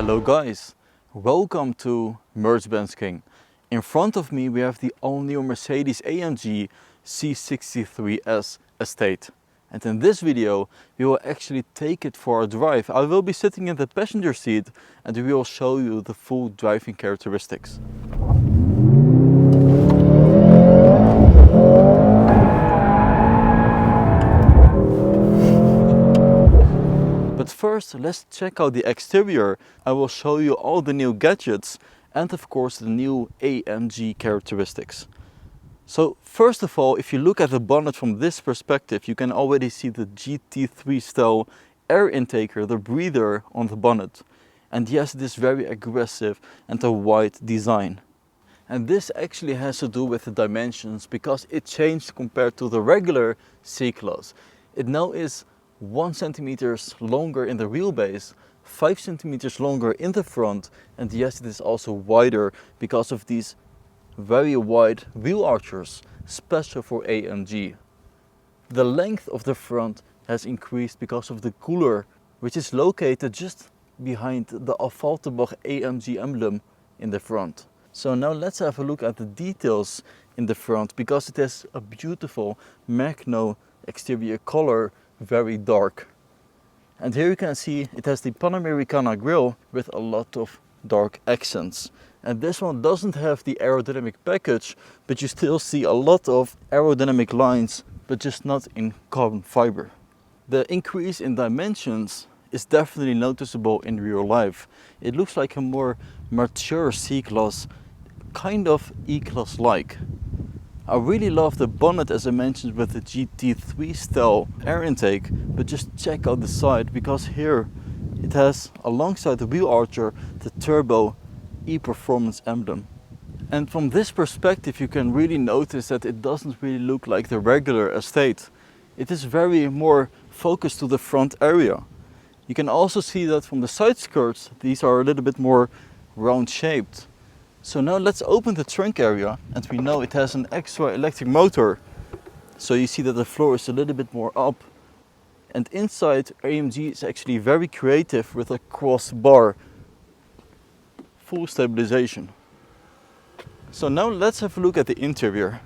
Hello guys, welcome to MercBenzKing. In front of me we have the all-new Mercedes-AMG C63 S estate. And in this video we will actually take it for a drive. I will be sitting in the passenger seat and we will show you the full driving characteristics. But first, let's check out the exterior. I will show you all the new gadgets and of course the new AMG characteristics. So first of all, if you look at the bonnet from this perspective, you can already see the GT3 style air intaker, the breather on the bonnet. And yes, it is very aggressive and a wide design. And this actually has to do with the dimensions because it changed compared to the regular C-Class. It now is 1 centimeter longer in the wheelbase, 5 centimeters longer in the front, and yes, it is also wider because of these very wide wheel archers, special for AMG. The length of the front has increased because of the cooler, which is located just behind the Multimode AMG emblem in the front. So now let's have a look at the details in the front because it has a beautiful magno exterior color, very dark. And here you can see it has the Panamericana grille with a lot of dark accents. And this one doesn't have the aerodynamic package, but you still see a lot of aerodynamic lines, but just not in carbon fiber. The increase in dimensions is definitely noticeable in real life. It looks like a more mature C-Class, kind of E-Class like. I really love the bonnet, as I mentioned, with the GT3 style air intake, but just check out the side because here it has alongside the wheel archer the turbo e-performance emblem. And from this perspective you can really notice that it doesn't really look like the regular estate. It is very more focused to the front area. You can also see that from the side skirts, these are a little bit more round shaped. So now let's open the trunk area and we know it has an extra electric motor. So you see that the floor is a little bit more up. And inside AMG is actually very creative with a crossbar. Full stabilization. So now let's have a look at the interior.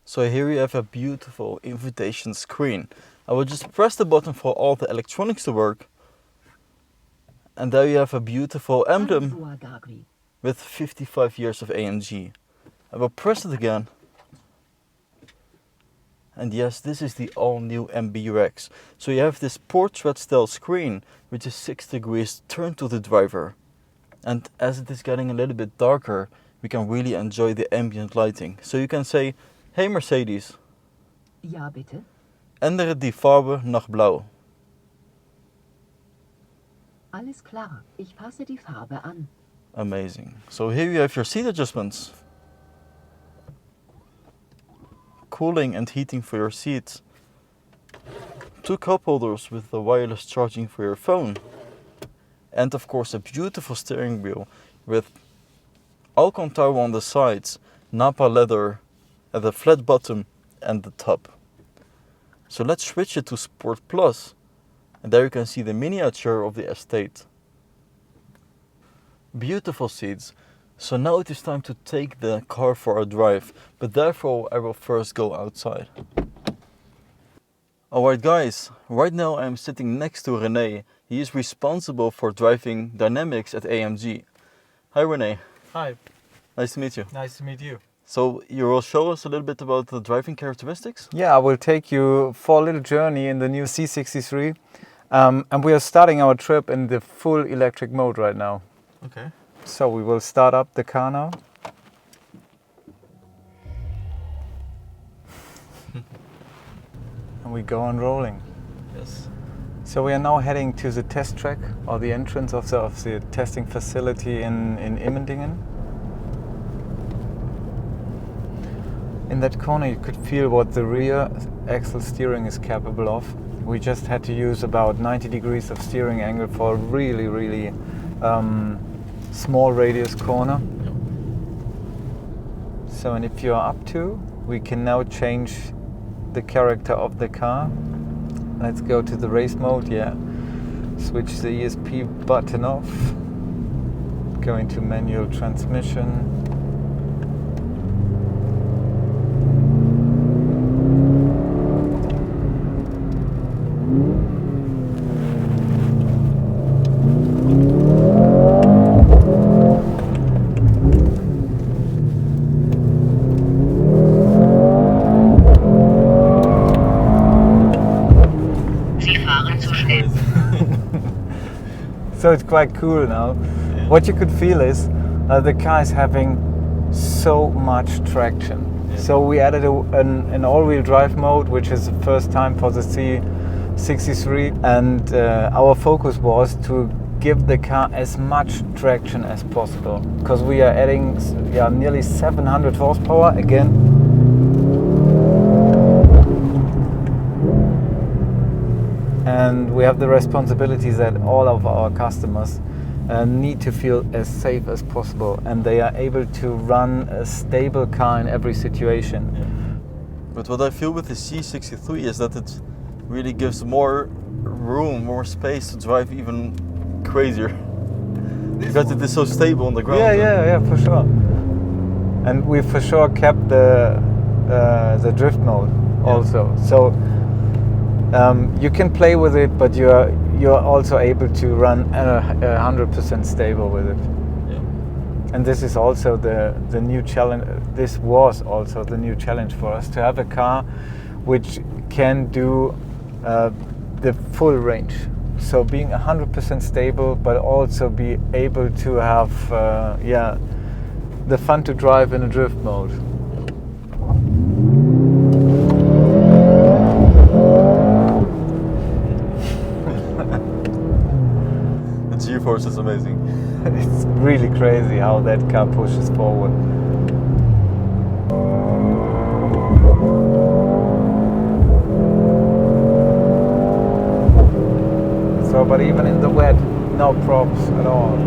So here you have a beautiful invitation screen. I will just press the button for all the electronics to work. And there you have a beautiful emblem with 55 years of AMG. I will press it again. And yes, this is the all-new MBUX. So you have this portrait style screen, which is 6 degrees turned to the driver. And as it is getting a little bit darker, we can really enjoy the ambient lighting. So you can say, hey Mercedes. Ja, bitte. Ändere die Farbe nach Blau. Alles klar, ich passe die Farbe an. Amazing. So here you have your seat adjustments. Cooling and heating for your seats. 2 cup holders with the wireless charging for your phone. And of course a beautiful steering wheel with Alcantara on the sides, Napa leather at the flat bottom and the top. So let's switch it to Sport Plus. And there you can see the miniature of the estate. Beautiful seats. So now it is time to take the car for a drive, but therefore I will first go outside. Alright guys, right now I am sitting next to René. He is responsible for driving dynamics at AMG. Hi René. Hi. Nice to meet you. Nice to meet you. So you will show us a little bit about the driving characteristics? Yeah, I will take you for a little journey in the new C63. And we are starting our trip in the full electric mode right now. Okay. So we will start up the car now. And we go on rolling. Yes. So we are now heading to the test track or the entrance of the testing facility in Immendingen. In that corner you could feel what the rear axle steering is capable of. We just had to use about 90 degrees of steering angle for a really small radius corner. So, and if you're up to, we can now change the character of the car. Let's go to the race mode. Yeah, switch the ESP button off. Going to manual transmission. So it's quite cool now. Yeah. What you could feel is the car is having so much traction. Yeah. So we added an all-wheel drive mode, which is the first time for the C63, and our focus was to give the car as much traction as possible, because we are adding nearly 700 horsepower again. And we have the responsibility that all of our customers need to feel as safe as possible, and they are able to run a stable car in every situation. Yeah. But what I feel with the C63 is that it really gives more room, more space to drive even crazier. Because it is so stable on the ground. Yeah, for sure. And we for sure kept the drift mode also. So you can play with it, but you're also able to run 100% stable with it. Yeah. And this is also the new challenge. This was also the new challenge for us, to have a car which can do the full range. So being 100% stable, but also be able to have the fun to drive in a drift mode. The G-force is amazing. It's really crazy how that car pushes forward. So, but even in the wet, no props at all.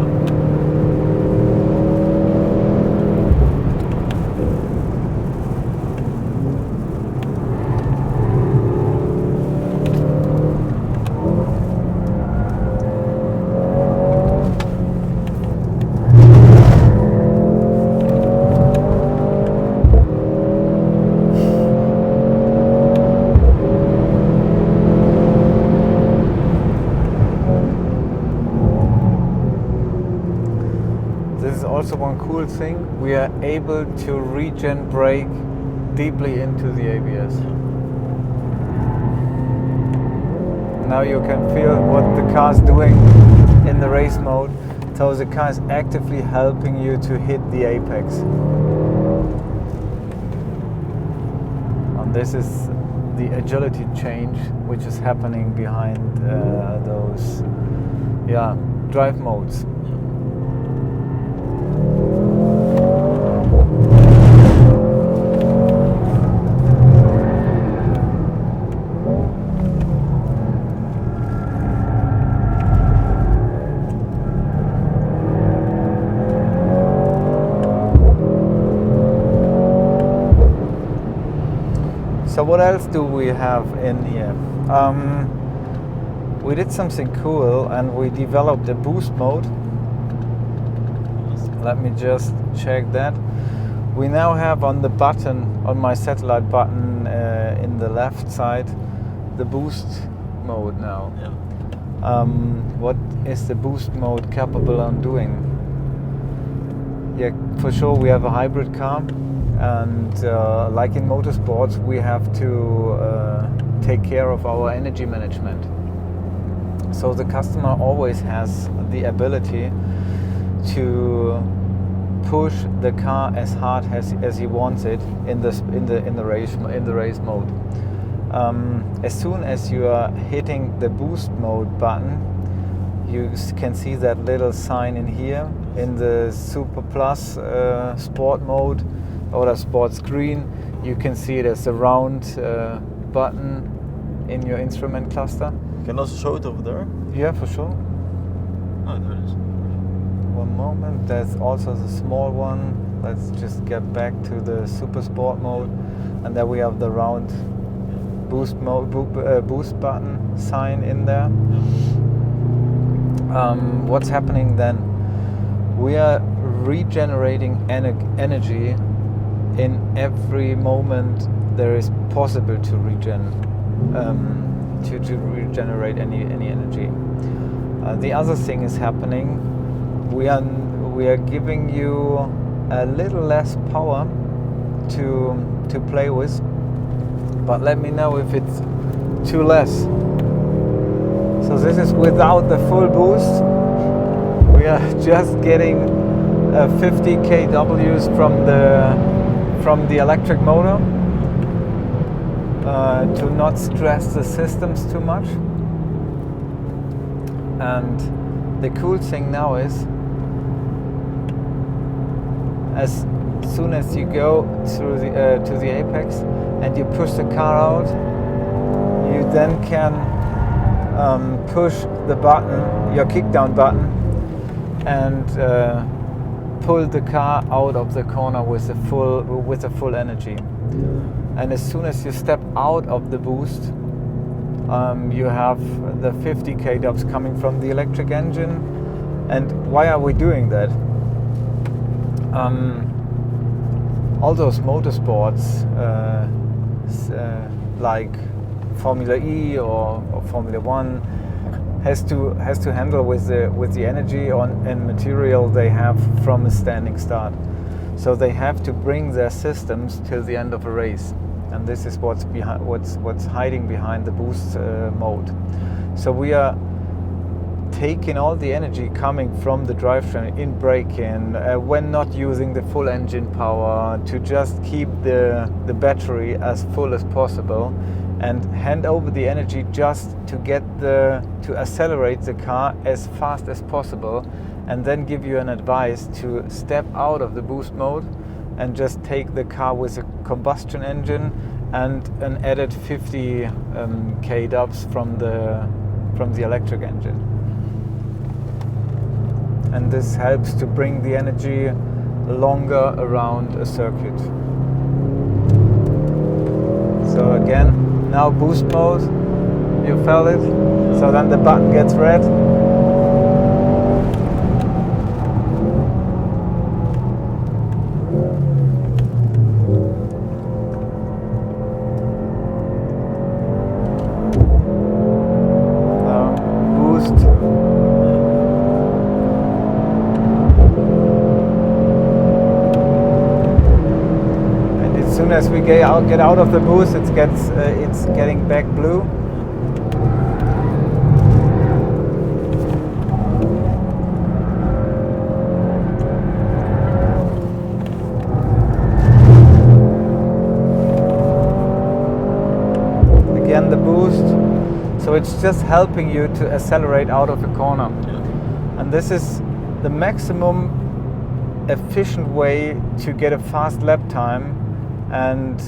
Also, one cool thing, we are able to regen brake deeply into the ABS. Now you can feel what the car is doing in the race mode. So the car is actively helping you to hit the apex. And this is the agility change which is happening behind those drive modes. So what else do we have in here? We did something cool and we developed a boost mode. Let me just check that. We now have on the button, on my satellite button in the left side, the boost mode now. Yeah. What is the boost mode capable of doing? Yeah, for sure we have a hybrid car. And like in motorsports, we have to take care of our energy management. So the customer always has the ability to push the car as hard as he wants it in the race mode. As soon as you are hitting the boost mode button, you can see that little sign in here in the Super Plus Sport mode. Or the sport screen, you can see it as a round button in your instrument cluster. You can also show it over there. Yeah, for sure. Oh, there it is. One moment, there's also the small one. Let's just get back to the Super Sport mode. And there we have the round boost button sign in there. What's happening then? We are regenerating energy in every moment there is possible to regenerate any energy. The other thing is happening. We are giving you a little less power to play with, but let me know if it's too less. So this is without the full boost. We are just getting 50 kWs from the electric motor to not stress the systems too much. And the cool thing now is, as soon as you go through to the apex and you push the car out, you then can push the button, your kickdown button, and pull the car out of the corner with the full energy. And as soon as you step out of the boost, you have the 50 kW coming from the electric engine. And why are we doing that? All those motorsports like Formula E or Formula 1 has to handle with the energy and material they have from a standing start. So they have to bring their systems till the end of a race, and this is what's hiding behind the boost mode. So we are taking all the energy coming from the drivetrain in braking when not using the full engine power to just keep the battery as full as possible, and hand over the energy just to accelerate the car as fast as possible, and then give you an advice to step out of the boost mode and just take the car with a combustion engine and an added 50 kW from the electric engine. And this helps to bring the energy longer around a circuit. So again, now boost mode, you felt it, so then the button gets red. Now boost. As soon as we get out of the boost, it's getting back blue. Again the boost. So it's just helping you to accelerate out of the corner. Yeah. And this is the maximum efficient way to get a fast lap time and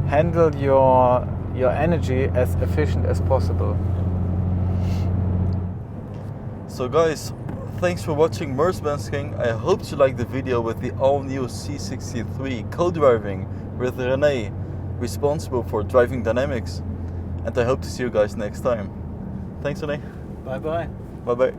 handle your energy as efficient as possible. So guys, thanks for watching MercBenzKing. I hope you liked the video with the all-new C63 co-driving with René, responsible for driving dynamics. And I hope to see you guys next time. Thanks, René. Bye bye. Bye bye.